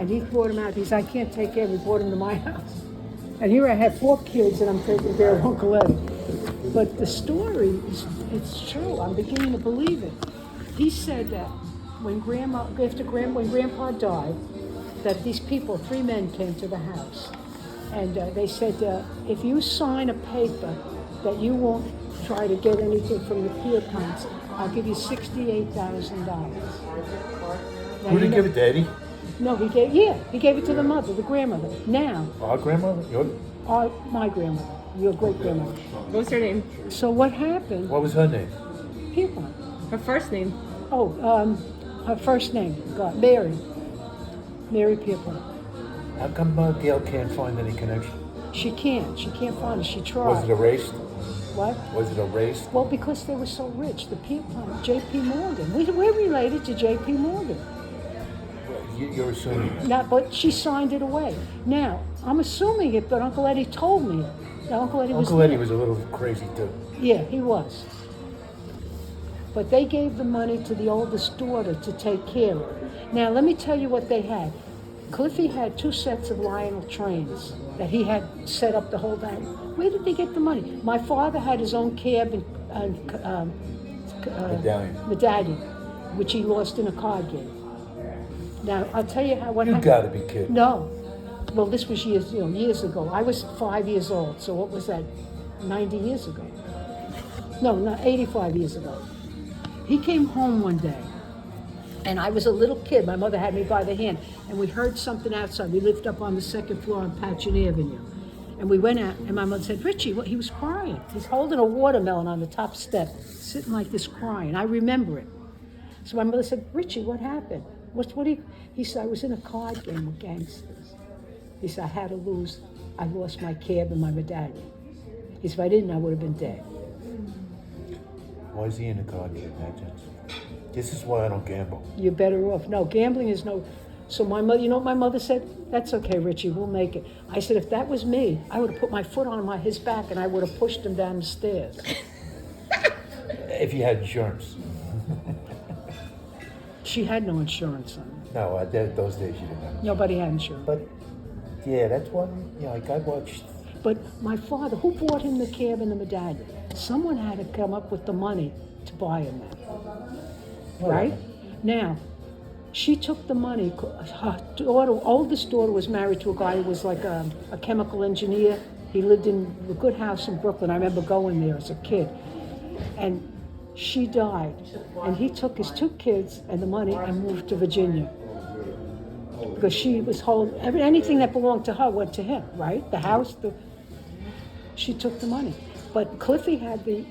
And he brought him out. He said, I can't take care of him. He brought him to my house. And here I have 4 kids and I'm taking care of Uncle Eddie. But the story, it's true. I'm beginning to believe it. He said that when Grandpa died, that these people, 3 men came to the house. And they said, if you sign a paper that you won't try to get anything from the Pierponts, I'll give you $68,000. Who did he give it to, Eddie? No, he gave it to the mother, the grandmother. Now, Our grandmother? my grandmother, your great grandmother. What's her name? So what happened? What was her name? Pierpont. Her first name. Her first name, God, Mary Pierpont. How come Gail can't find any connection? She can't find it. She tried. Was it erased? What? Was it erased? Well, because they were so rich, the Pierpont, J.P. Morgan. We're related to J.P. Morgan. You're assuming that. Now, but she signed it away. Now, I'm assuming it, but Uncle Eddie told me it. Now, Uncle Eddie was a little crazy too. Yeah, he was. But they gave the money to the oldest daughter to take care of. Now, let me tell you what they had. Cliffy had 2 sets of Lionel trains that he had set up the whole time. Where did they get the money? My father had his own cab and medallion, which he lost in a card game. Now, I'll tell you what happened. You gotta be kidding. No. Well, this was years ago. I was 5 years old, so what was that, 90 years ago? No, not 85 years ago. He came home one day, and I was a little kid. My mother had me by the hand, and we heard something outside. We lived up on the 2nd floor on Patchen Avenue. And we went out, and my mother said, Richie, he was crying. He's holding a watermelon on the top step, sitting like this crying. I remember it. So my mother said, Richie, what happened? He said, I was in a card game with gangsters. He said, I had to lose. I lost my cab and my medallion. He said, if I didn't, I would have been dead. Why is he in a card game? This is why I don't gamble. You're better off. No, gambling is no. So my mother, you know what my mother said? That's okay, Richie, we'll make it. I said, if that was me, I would have put my foot on his back and I would have pushed him down the stairs. If you had insurance. She had no insurance on it. No, those days you didn't have. Nobody had insurance. But, yeah, that's one, like I watched. But my father, who bought him the cab and the medallion? Someone had to come up with the money to buy him that. Right? Now, she took the money. Her oldest daughter was married to a guy who was like a chemical engineer. He lived in a good house in Brooklyn. I remember going there as a kid. And she died. And he took his 2 kids and the money and moved to Virginia. Because she was anything that belonged to her went to him, right? The house, she took the money. But Cliffy had the,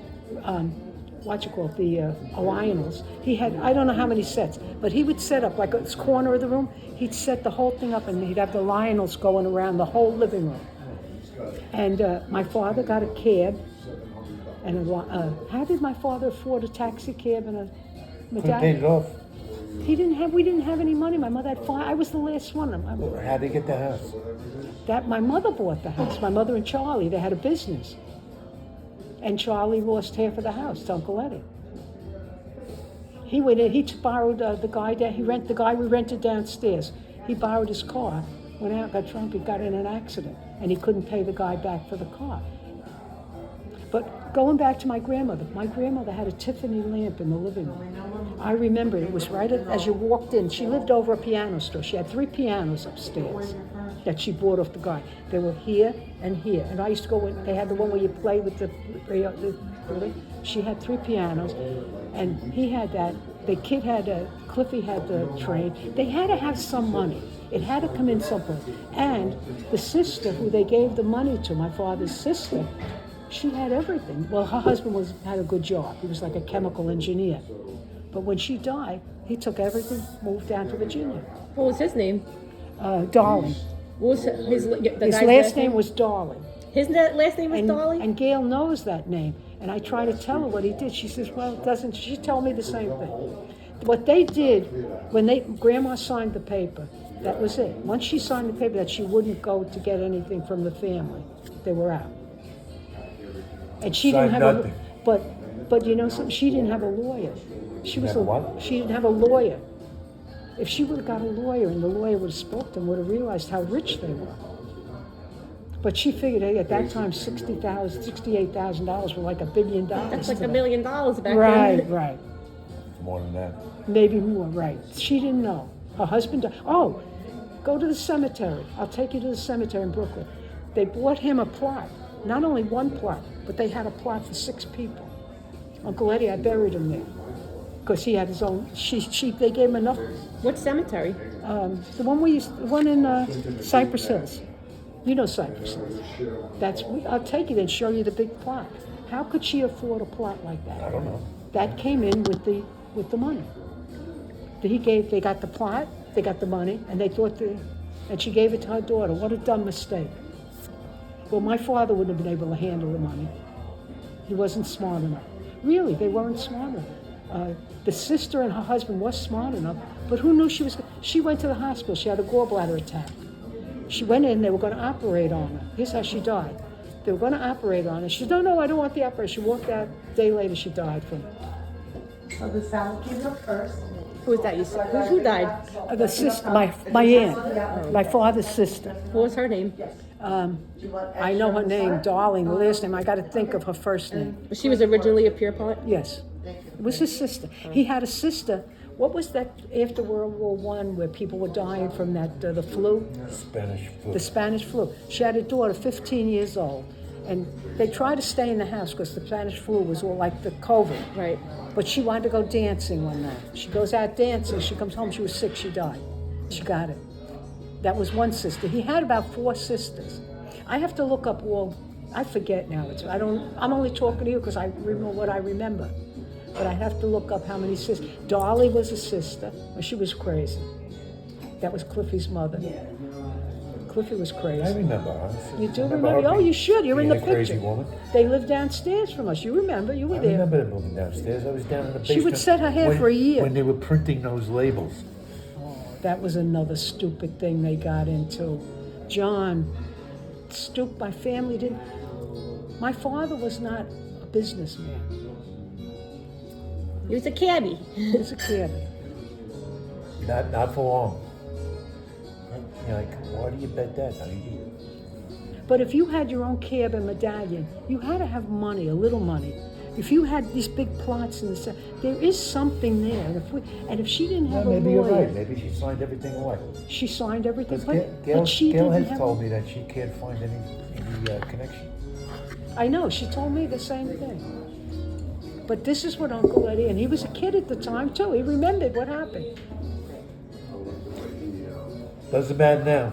Lionels. He had, I don't know how many sets, but he would set up, like this corner of the room, he'd set the whole thing up and he'd have the Lionels going around the whole living room. And my father got a cab, and how did my father afford a taxi cab and a medallion? Paid it off. We didn't have any money. My mother had 5. I was the last one. How'd they get the house? My mother bought the house. My mother and Charlie, they had a business. And Charlie lost half of the house to Uncle Eddie. He went in, he borrowed the guy we rented downstairs. He borrowed his car, went out, got drunk, and got in an accident. And he couldn't pay the guy back for the car. But going back to my grandmother had a Tiffany lamp in the living room. I remember it was right as you walked in. She lived over a piano store. She had 3 pianos upstairs that she bought off the guy. They were here and here. And I used to go in, they had the one where you play with the she had 3 pianos, and he had that. The kid had Cliffy had the train. They had to have some money. It had to come in someplace. And the sister who they gave the money to, my father's sister, she had everything. Well, her husband had a good job. He was like a chemical engineer. But when she died, he took everything, moved down to Virginia. What was his name? Darling. What was his last name was Darling. His last name was Darling? And Gail knows that name. And I try to tell her what he did. She says, well, it doesn't. She told me the same thing. What they did, when Grandma signed the paper, that was it. Once she signed the paper that she wouldn't go to get anything from the family, they were out. And she didn't have nothing. But you know something? She didn't have a lawyer. She didn't have a lawyer. If she would have got a lawyer and the lawyer would have spoken to them, would have realized how rich they were. But she figured, hey, at that time, $68,000 were like $1 billion. That's like to $1 them. million back Right, then. right. More than that. Maybe more, right. She didn't know. Her husband died. Oh, go to the cemetery. I'll take you to the cemetery in Brooklyn. They bought him a plot. Not only one plot, but they had a plot for 6 people. Uncle Eddie, I buried him there. Because he had his own, they gave him enough. What cemetery? The one in Cypress Hills. You know Cypress Hills. I'll take you there and show you the big plot. How could she afford a plot like that? I don't know. That came in with the money. They got the plot, they got the money, and and she gave it to her daughter. What a dumb mistake. Well, my father wouldn't have been able to handle the money. He wasn't smart enough. Really, they weren't smart enough. The sister and her husband was smart enough, but who knew she went to the hospital. She had a gallbladder attack. She went in, they were going to operate on her. Here's how she died. They were going to operate on her. She said, no, I don't want the operation. She walked out, a day later she died from it. So the salad came up first. Who was that? Who died? The sister, my aunt, my father's sister. What was her name? I know her name, Darling, the last name. I got to think of her first name. She was originally a Pierpont? Yes. It was his sister. He had a sister. What was that after World War I where people were dying from that, the flu? Spanish flu. The Spanish flu. She had a daughter, 15 years old. And they tried to stay in the house because the Spanish flu was all like the COVID. Right. But she wanted to go dancing one night. She goes out dancing. She comes home. She was sick. She died. She got it. That was one sister. He had about 4 sisters. I have to look up all. I forget now. I'm only talking to you because I remember what I remember. But I have to look up how many sisters. Dolly was a sister. Well, she was crazy. That was Cliffy's mother. Cliffy was crazy. I remember her. You do her remember? Oh, being- you should. You're in the being a crazy picture. woman. They lived downstairs from us. You remember? You were I there. remember them moving downstairs. I was down in the basement. She would set her hair when- for a year. When they were printing those labels. That was another stupid thing they got into. John, my family didn't. My father was not a businessman. He was a cabbie. He was a kid. Not for long. You're like, why do you bet that? But if you had your own cab and medallion, you had to have money, a little money. If you had these big plots in the there is something there. And if she didn't have Maybe a you're lawyer, right. Maybe she signed everything away. she signed everything. Because But she Gail didn't has have. told me that she can't find any connection. I know. She told me the same thing. But this is what Uncle Eddie, and he was a kid at the time too. He remembered what happened. Doesn't matter now.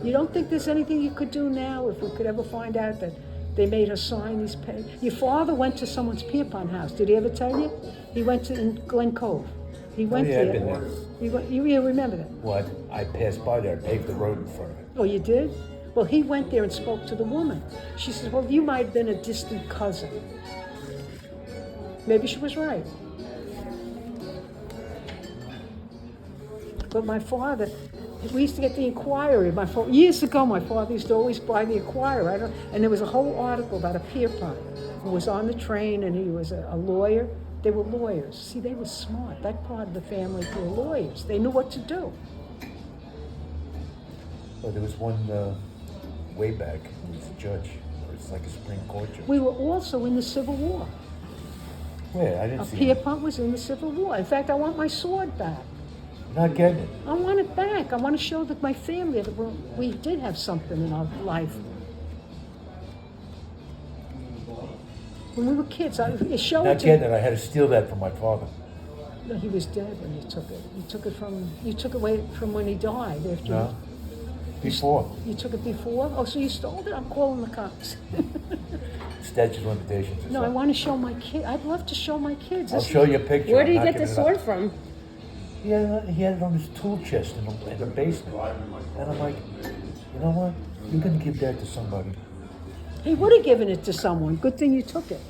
You don't think there's anything you could do now if we could ever find out that they made her sign these papers? Your father went to someone's Pierpont house. Did he ever tell you? He went to in Glen Cove. He went yeah, I've there. been there. You remember that? What? I passed by there, paved the road in front of it. Oh, you did? Well, he went there and spoke to the woman. She says, well, you might have been a distant cousin. Maybe she was right. But my father, we used to get the Inquirer. Years ago, my father used to always buy the Inquirer. And there was a whole article about a Pierpont who was on the train, and he was a lawyer. They were lawyers. See, they were smart. That part of the family were lawyers. They knew what to do. Well, there was one way back. He was a judge. Or it's like a Supreme Court judge. We were also in the Civil War. Where? I didn't see it. Pierpont was in the Civil War. In fact, I want my sword back. Not getting it. I want it back. I want to show that my family that we did have something in our life. When we were kids, I showed Not it to getting it. I had to steal that from my father. No, he was dead when you took it. You took it away from when he died. After No. Before. You took it before? Oh, so you stole it? I'm calling the cops. Statute of limitations or No, I something. want to show my kid. I'd love to show my kids. I'll This show is- you a picture. Where did he I'm not get the giving it up. sword from? He had it on his tool chest in the basement. And I'm like, you know what? You're going to give that to somebody. He would have given it to someone. Good thing you took it.